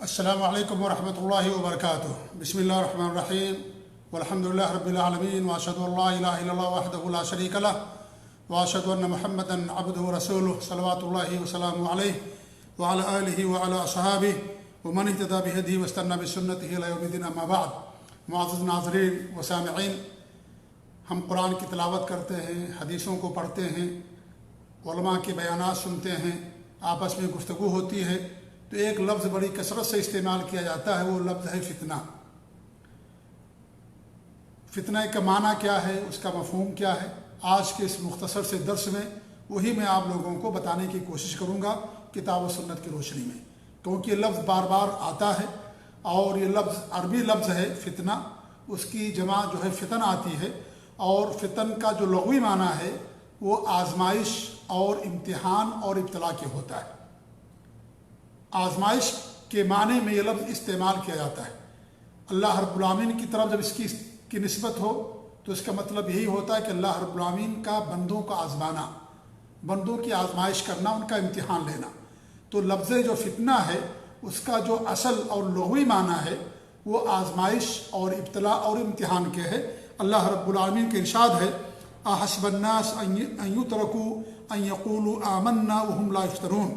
السلام علیکم ورحمۃ اللہ وبرکاتہ۔ بسم اللہ الرحمن الرحیم والحمد للہ رب العالمین واشہد ان لا الہ الا اللہ وحدہ لا شریک لہ واشہد ان محمدا عبدہ ورسولہ صلوات اللہ وسلامہ علیہ وعلی آلہ وعلی اصحابہ ومن اہتدی بہدیہ واستنى بسنتہ الی یوم الدین، اما بعد۔ معزز ناظرین و سامعین، ہم قرآن کی تلاوت کرتے ہیں، حدیثوں کو پڑھتے ہیں، علماء کے بیانات سنتے ہیں، آپس میں گفتگو ہوتی ہے، تو ایک لفظ بڑی کثرت سے استعمال کیا جاتا ہے، وہ لفظ ہے فتنہ۔ فتنہ کا معنی کیا ہے، اس کا مفہوم کیا ہے، آج کے اس مختصر سے درس میں وہی میں آپ لوگوں کو بتانے کی کوشش کروں گا کتاب و سنت کی روشنی میں، کیونکہ یہ لفظ بار بار آتا ہے اور یہ لفظ عربی لفظ ہے فتنہ، اس کی جمع جو ہے فتن آتی ہے، اور فتن کا جو لغوی معنی ہے وہ آزمائش اور امتحان اور ابتلا کے ہوتا ہے۔ آزمائش کے معنی میں یہ لفظ استعمال کیا جاتا ہے۔ اللہ رب العالمین کی طرف جب اس کی نسبت ہو تو اس کا مطلب یہی ہوتا ہے کہ اللہ رب العالمین کا بندوں کا آزمانا، بندوں کی آزمائش کرنا، ان کا امتحان لینا۔ تو لفظ جو فتنہ ہے اس کا جو اصل اور لغوی معنی ہے وہ آزمائش اور ابتلا اور امتحان کے ہے۔ اللہ رب العالمین کے ارشاد ہے، احسب الناس ان یترکوا ان یقولوا آمنا وهم لا یفتنون۔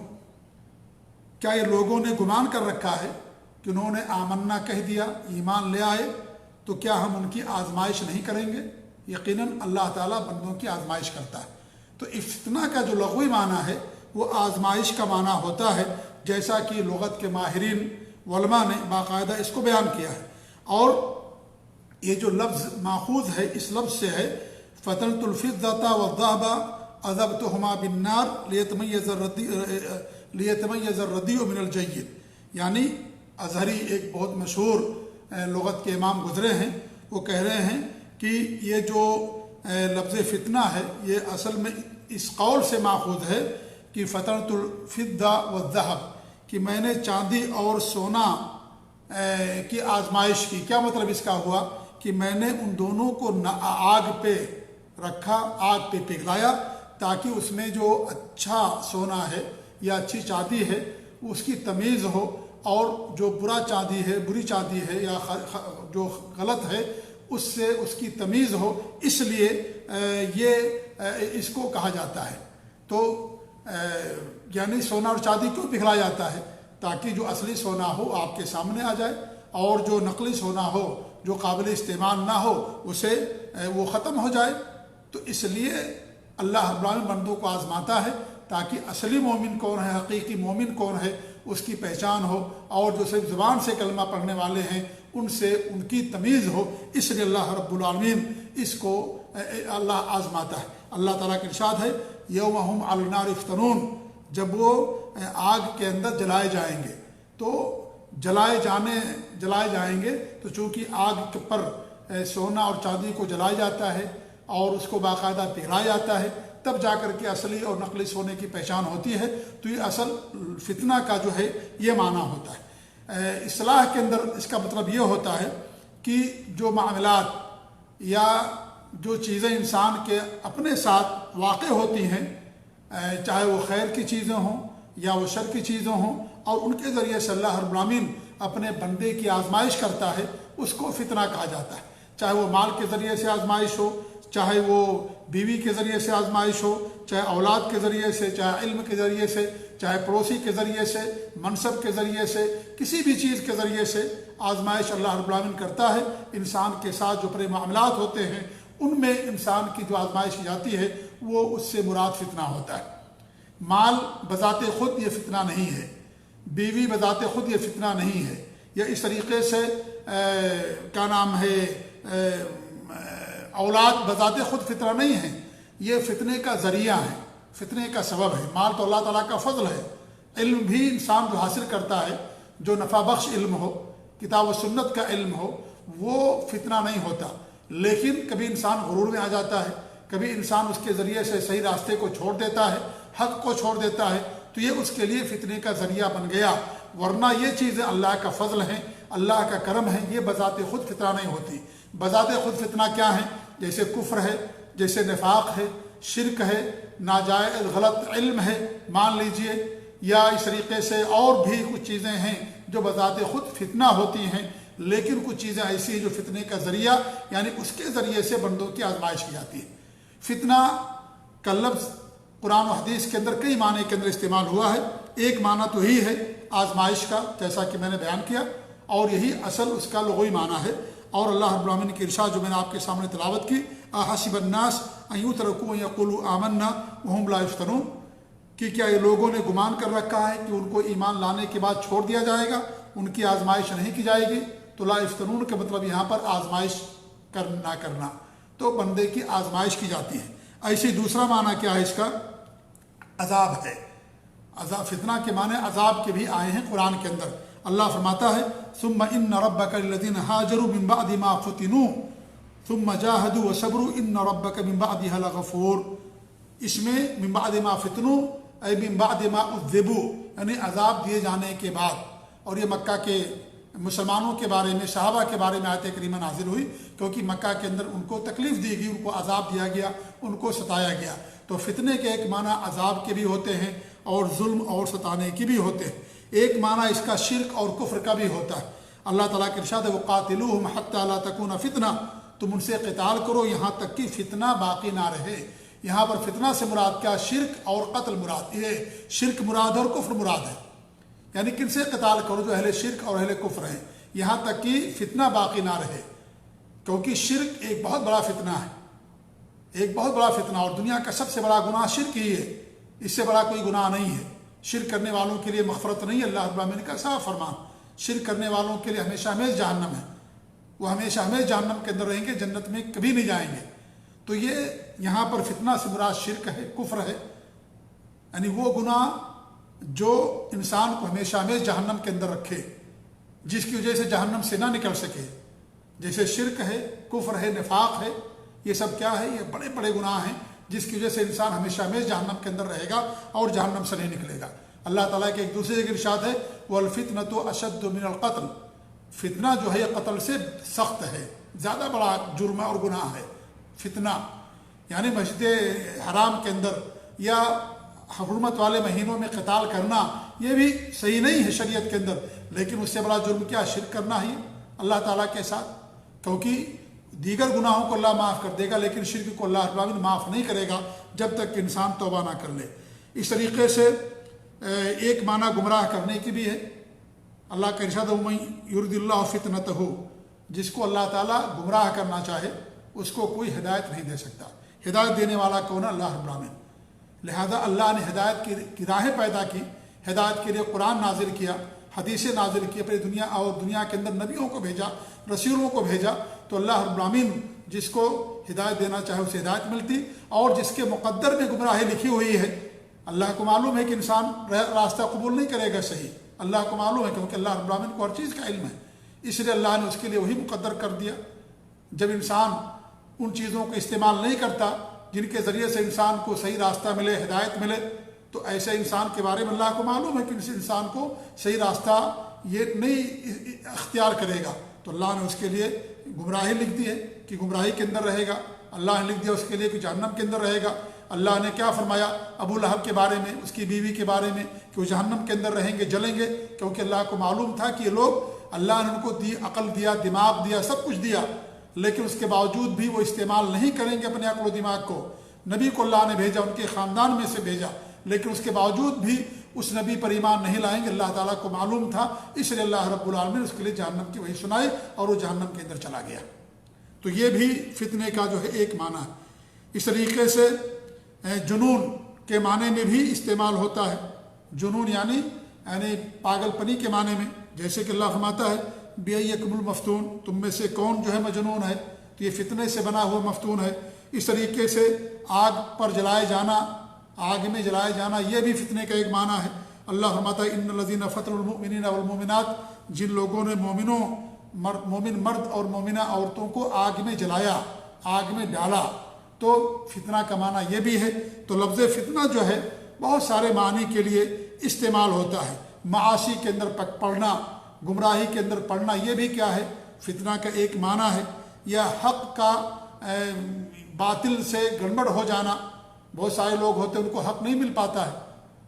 کیا یہ لوگوں نے گمان کر رکھا ہے کہ انہوں نے آمنا کہہ دیا، ایمان لے آئے، تو کیا ہم ان کی آزمائش نہیں کریں گے؟ یقیناً اللہ تعالیٰ بندوں کی آزمائش کرتا ہے۔ تو فتنہ کا جو لغوی معنی ہے وہ آزمائش کا معنی ہوتا ہے، جیسا کہ لغت کے ماہرین علماء نے باقاعدہ اس کو بیان کیا ہے۔ اور یہ جو لفظ ماخوذ ہے اس لفظ سے ہے، فتنت الفضة والذهب عذبتهما بالنار لیتمیز الردیء من الجید۔ یعنی ازہری ایک بہت مشہور لغت کے امام گزرے ہیں، وہ کہہ رہے ہیں کہ یہ جو لفظ فتنہ ہے یہ اصل میں اس قول سے ماخوذ ہے کہ فتنت الفضة والذهب، کہ میں نے چاندی اور سونا کی آزمائش کی۔ کیا مطلب اس کا ہوا کہ میں نے ان دونوں کو آگ پہ رکھا، آگ پہ پگھلایا، تاکہ اس میں جو اچھا سونا ہے یا اچھی چاندی ہے اس کی تمیز ہو، اور جو برا چاندی ہے، بری چاندی ہے یا جو غلط ہے اس سے اس کی تمیز ہو۔ اس لیے یہ اس کو کہا جاتا ہے۔ تو یعنی سونا اور چاندی کیوں پگھلایا جاتا ہے؟ تاکہ جو اصلی سونا ہو آپ کے سامنے آ جائے، اور جو نقلی سونا ہو جو قابل استعمال نہ ہو اسے وہ ختم ہو جائے۔ تو اس لیے اللہ رب العالمین بندوں کو آزماتا ہے تاکہ اصلی مومن کون ہے، حقیقی مومن کون ہے، اس کی پہچان ہو، اور جو صرف زبان سے کلمہ پڑھنے والے ہیں ان سے ان کی تمیز ہو۔ اس لیے اللہ رب العالمین اس کو اللہ آزماتا ہے۔ اللہ تعالیٰ کا ارشاد ہے، یوم ہم علی النار یفتنون، جب وہ آگ کے اندر جلائے جائیں گے، تو جلائے جائیں گے تو چونکہ آگ پر سونا اور چاندی کو جلایا جاتا ہے اور اس کو باقاعدہ پگھلایا جاتا ہے، تب جا کر کے اصلی اور نقلی سونے کی پہچان ہوتی ہے۔ تو یہ اصل فتنہ کا جو ہے یہ معنی ہوتا ہے۔ اصطلاح کے اندر اس کا مطلب یہ ہوتا ہے کہ جو معاملات یا جو چیزیں انسان کے اپنے ساتھ واقع ہوتی ہیں، چاہے وہ خیر کی چیزیں ہوں یا وہ شر کی چیزیں ہوں، اور ان کے ذریعے سے اللہ رب العالمین اپنے بندے کی آزمائش کرتا ہے، اس کو فتنہ کہا جاتا ہے۔ چاہے وہ مال کے ذریعے سے آزمائش ہو، چاہے وہ بیوی کے ذریعے سے آزمائش ہو، چاہے اولاد کے ذریعے سے، چاہے علم کے ذریعے سے، چاہے پڑوسی کے ذریعے سے، منصب کے ذریعے سے، کسی بھی چیز کے ذریعے سے آزمائش اللہ رب العالمین کرتا ہے۔ انسان کے ساتھ جو اپنے معاملات ہوتے ہیں ان میں انسان کی جو آزمائش کی جاتی ہے وہ اس سے مراد فتنہ ہوتا ہے۔ مال بذات خود یہ فتنہ نہیں ہے، بیوی بذات خود یہ فتنہ نہیں ہے، یا اس طریقے سے کیا نام ہے اولاد بذات خود فتنہ نہیں ہے، یہ فتنے کا ذریعہ ہے، فتنے کا سبب ہے۔ مال تو اللہ تعالیٰ کا فضل ہے۔ علم بھی انسان جو حاصل کرتا ہے، جو نفع بخش علم ہو، کتاب و سنت کا علم ہو، وہ فتنہ نہیں ہوتا۔ لیکن کبھی انسان غرور میں آ جاتا ہے، کبھی انسان اس کے ذریعے سے صحیح راستے کو چھوڑ دیتا ہے، حق کو چھوڑ دیتا ہے، تو یہ اس کے لیے فتنے کا ذریعہ بن گیا۔ ورنہ یہ چیزیں اللہ کا فضل ہیں، اللہ کا کرم ہے، یہ بذات خود فتنہ نہیں ہوتی۔ بذات خود فتنہ کیا ہے؟ جیسے کفر ہے، جیسے نفاق ہے، شرک ہے، ناجائز غلط علم ہے، مان لیجئے، یا اس طریقے سے اور بھی کچھ چیزیں ہیں جو بذات خود فتنہ ہوتی ہیں، لیکن کچھ چیزیں ایسی ہیں جو فتنے کا ذریعہ یعنی اس کے ذریعے سے بندوں کی آزمائش کی جاتی ہے۔ فتنہ کا لفظ قرآن و حدیث کے اندر کئی معنی کے اندر استعمال ہوا ہے۔ ایک معنی تو ہی ہے آزمائش کا، جیسا کہ میں نے بیان کیا، اور یہی اصل اس کا لغوی معنی ہے۔ اور اللہ رب العالمین کی ارشاد جو میں نے آپ کے سامنے تلاوت کی، احسب الناس ان یترکوا ان یقولوا آمنا وهم لا یفتنون، کہ کیا یہ لوگوں نے گمان کر رکھا ہے کہ ان کو ایمان لانے کے بعد چھوڑ دیا جائے گا، ان کی آزمائش نہیں کی جائے گی؟ تو لا یفتنون کا مطلب یہاں پر آزمائش نہ کرنا، تو بندے کی آزمائش کی جاتی ہے۔ ایسے دوسرا معنی کیا ہے اس کا؟ عذاب ہے۔ عذاب، فتنہ کے معنی عذاب کے بھی آئے ہیں قرآن کے اندر۔ اللہ فرماتا ہے ثم ان ربک للذین ہاجروا من بعد ما فتنوا ثم جاہدوا وصبروا ان ربک من بعدها لغفور۔ اس میں من بعد ما فتنوا اے من بعد ما عذبوا، یعنی عذاب دیے جانے کے بعد، اور یہ مکہ کے مسلمانوں کے بارے میں، صحابہ کے بارے میں آیت کریمہ نازل ہوئی، کیونکہ مکہ کے اندر ان کو تکلیف دی گئی، ان کو عذاب دیا گیا، ان کو ستایا گیا۔ تو فتنے کے ایک معنی عذاب کے بھی ہوتے ہیں اور ظلم اور ستانے کی بھی ہوتے ہیں۔ ایک معنی اس کا شرک اور کفر کا بھی ہوتا ہے۔ اللہ تعالیٰ کے ارشاد ہے وَقَاتِلُوهُمْ حَتَّىٰ لَا تَكُونَ فِتْنَةٌ، تم ان سے قتال کرو یہاں تک کہ فتنہ باقی نہ رہے۔ یہاں پر فتنہ سے مراد کیا؟ شرک اور قتل مراد، یہ شرک مراد اور کفر مراد ہے۔ یعنی کن سے قتال کرو؟ جو اہل شرک اور اہل کفر ہیں، یہاں تک کہ فتنہ باقی نہ رہے، کیونکہ شرک ایک بہت بڑا فتنہ ہے، ایک بہت بڑا فتنہ، اور دنیا کا سب سے بڑا گناہ شرک ہی ہے، اس سے بڑا کوئی گناہ نہیں ہے۔ شرک کرنے والوں کے لیے مغفرت نہیں ہے، اللہ رب العالمین کا صاف فرمان۔ شرک کرنے والوں کے لیے ہمیشہ ہمیشہ جہنم ہے، وہ ہمیشہ ہمیشہ جہنم کے اندر رہیں گے، جنت میں کبھی نہیں جائیں گے۔ تو یہ یہاں پر فتنہ سے مراد شرک ہے، کفر ہے، یعنی وہ گناہ جو انسان کو ہمیشہ ہمیشہ جہنم کے اندر رکھے، جس کی وجہ سے جہنم سے نہ نکل سکے، جیسے شرک ہے، کفر ہے، نفاق ہے، یہ سب کیا ہے؟ یہ بڑے بڑے گناہ ہیں جس کی وجہ سے انسان ہمیشہ ہمیشہ جہنم کے اندر رہے گا اور جہنم سے نہیں نکلے گا۔ اللہ تعالیٰ کے ایک دوسرے جگہ ارشاد ہے وَالْفِتْنَةُ أَشَدُّ مِنَ الْقَتْلِ، فتنہ جو ہے یہ قتل سے سخت ہے، زیادہ بڑا جرم اور گناہ ہے فتنہ۔ یعنی مسجد حرام کے اندر یا حرمت والے مہینوں میں قتال کرنا یہ بھی صحیح نہیں ہے شریعت کے اندر، لیکن اس سے بڑا جرم کیا؟ شرک کرنا ہی اللہ تعالیٰ کے ساتھ، کیونکہ دیگر گناہوں کو اللہ معاف کر دے گا لیکن شرک کو اللہ رب العالمین معاف نہیں کرے گا جب تک کہ انسان توبہ نہ کر لے۔ اس طریقے سے ایک معنی گمراہ کرنے کی بھی ہے۔ اللہ کا ارشاد ہے وَمَن يُرِدِ اللَّهُ فِتْنَتَهُ، جس کو اللہ تعالیٰ گمراہ کرنا چاہے اس کو کوئی ہدایت نہیں دے سکتا۔ ہدایت دینے والا کون ہے؟ اللہ رب العالمین۔ لہذا اللہ نے ہدایت کی راہیں پیدا کی، ہدایت کے لیے قرآن نازل کیا، حدیثیں نازل کی، اپنی دنیا اور دنیا کے اندر نبیوں کو بھیجا، رسولوں کو بھیجا، تو اللہ رب العالمین جس کو ہدایت دینا چاہے اسے ہدایت ملتی، اور جس کے مقدر میں گمراہی لکھی ہوئی ہے اللہ کو معلوم ہے کہ انسان راستہ قبول نہیں کرے گا صحیح، اللہ کو معلوم ہے کیونکہ اللہ رب العالمین کو ہر چیز کا علم ہے، اس لیے اللہ نے اس کے لیے وہی مقدر کر دیا۔ جب انسان ان چیزوں کو استعمال نہیں کرتا جن کے ذریعے سے انسان کو صحیح راستہ ملے، ہدایت ملے، تو ایسے انسان کے بارے میں اللہ کو معلوم ہے کہ اس انسان کو صحیح راستہ یہ نہیں اختیار کرے گا، تو اللہ نے اس کے لیے گمراہی لکھ دی ہے کہ گمراہی کے اندر رہے گا، اللہ نے لکھ دیا اس کے لیے کہ جہنم کے اندر رہے گا۔ اللہ نے کیا فرمایا ابو لہب کے بارے میں، اس کی بیوی کے بارے میں، کہ وہ جہنم کے اندر رہیں گے، جلیں گے، کیونکہ اللہ کو معلوم تھا کہ یہ لوگ، اللہ نے ان کو عقل دیا، دماغ دیا، سب کچھ دیا، لیکن اس کے باوجود بھی وہ استعمال نہیں کریں گے اپنے عقل و دماغ کو۔ نبی کو اللہ نے بھیجا، ان کے خاندان میں سے بھیجا، لیکن اس کے باوجود بھی اس نبی پر ایمان نہیں لائیں گے، اللہ تعالیٰ کو معلوم تھا، اس لیے اللہ رب العالمین اس کے لیے جہنم کی وحی سنائی اور وہ جہنم کے اندر چلا گیا۔ تو یہ بھی فتنے کا جو ہے ایک معنی ہے۔ اس طریقے سے جنون کے معنی میں بھی استعمال ہوتا ہے۔ جنون یعنی پاگل پنی کے معنی میں، جیسے کہ اللہ فرماتا ہے بِأَيِّكُمُ الْمَفْتُونُ، تم میں سے کون جو ہے مجنون ہے، تو یہ فتنے سے بنا ہوا مفتون ہے۔ اس طریقے سے آگ پر جلائے جانا، آگ میں جلائے جانا، یہ بھی فتنے کا ایک معنی ہے۔ اللہ فرماتا ہے ان الذین فتنوا المؤمنین والمؤمنات، جن لوگوں نے مومن مرد اور مومنہ عورتوں کو آگ میں جلایا، آگ میں ڈالا، تو فتنہ کا معنی یہ بھی ہے۔ تو لفظ فتنہ جو ہے بہت سارے معنی کے لیے استعمال ہوتا ہے۔ معاشی کے اندر پڑنا، گمراہی کے اندر پڑنا، یہ بھی کیا ہے؟ فتنہ کا ایک معنی ہے۔ یا حق کا باطل سے گڑبڑ ہو جانا، بہت سارے لوگ ہوتے ہیں ان کو حق نہیں مل پاتا ہے،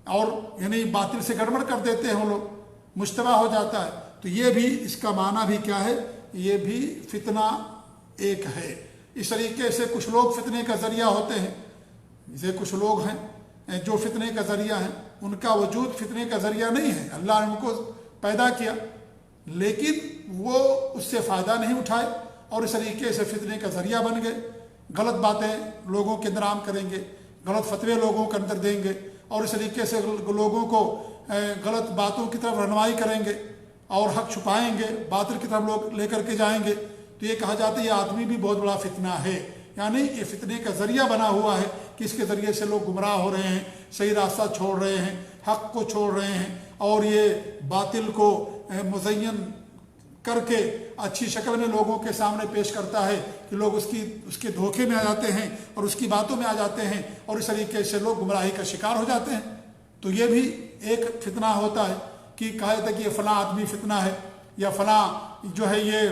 اور یعنی باطل سے گڑبڑ کر دیتے ہیں وہ لوگ، مشتبہ ہو جاتا ہے. تو یہ بھی اس کا معنی بھی کیا ہے، یہ بھی فتنہ ایک ہے. اس طریقے سے کچھ لوگ فتنے کا ذریعہ ہوتے ہیں، جیسے کچھ لوگ ہیں جو فتنے کا ذریعہ ہیں، ان کا وجود فتنے کا ذریعہ نہیں ہے. اللہ نے ان کو پیدا کیا لیکن وہ اس سے فائدہ نہیں اٹھائے اور اس طریقے سے فتنے کا ذریعہ بن گئے. غلط باتیں لوگوں کے اندر عام کریں گے، غلط فتوے لوگوں کے اندر دیں گے اور اس طریقے سے لوگوں کو غلط باتوں کی طرف رہنمائی کریں گے اور حق چھپائیں گے، باطل کی طرف لوگ لے کر کے جائیں گے. تو یہ کہا جاتا ہے یہ آدمی بھی بہت بڑا فتنہ ہے، یعنی یہ فتنے کا ذریعہ بنا ہوا ہے کہ اس کے ذریعے سے لوگ گمراہ ہو رہے ہیں، صحیح راستہ چھوڑ رہے ہیں، حق کو چھوڑ رہے ہیں اور یہ باطل کو مزین کر کے اچھی شکل میں لوگوں کے سامنے پیش کرتا ہے کہ لوگ اس کے دھوکے میں آ جاتے ہیں اور اس کی باتوں میں آ جاتے ہیں اور اس طریقے سے لوگ گمراہی کا شکار ہو جاتے ہیں. تو یہ بھی ایک فتنہ ہوتا ہے کہ کہا جاتا ہے کہ یہ فلاں آدمی فتنہ ہے یا فلاں جو ہے یہ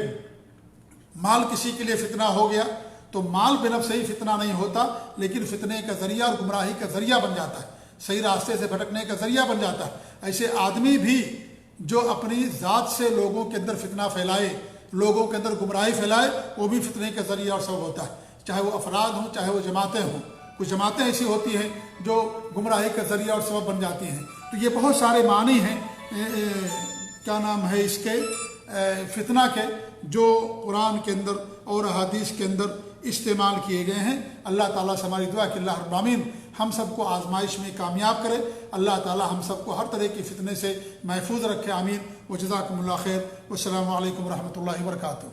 مال کسی کے لیے فتنہ ہو گیا. تو مال بنفس سے ہی فتنہ نہیں ہوتا لیکن فتنے کا ذریعہ اور گمراہی کا ذریعہ بن جاتا ہے، صحیح راستے سے بھٹکنے کا ذریعہ بن جاتا ہے. ایسے آدمی بھی جو اپنی ذات سے لوگوں کے اندر فتنہ پھیلائے، لوگوں کے اندر گمراہی پھیلائے، وہ بھی فتنے کا ذریعہ اور سبب ہوتا ہے، چاہے وہ افراد ہوں چاہے وہ جماعتیں ہوں. کچھ جماعتیں ایسی ہوتی ہیں جو گمراہی کا ذریعہ اور سبب بن جاتی ہیں. تو یہ بہت سارے معنی ہیں کیا نام ہے اس کے فتنہ کے جو قرآن کے اندر اور احادیث کے اندر استعمال کیے گئے ہیں. اللہ تعالیٰ سے ہماری دعا کہ اللہ رب العالمین ہم سب کو آزمائش میں کامیاب کرے. اللہ تعالیٰ ہم سب کو ہر طرح کی فتنے سے محفوظ رکھے. آمین. وجزاکم اللہ خیر. والسلام علیکم ورحمۃ اللہ وبرکاتہ.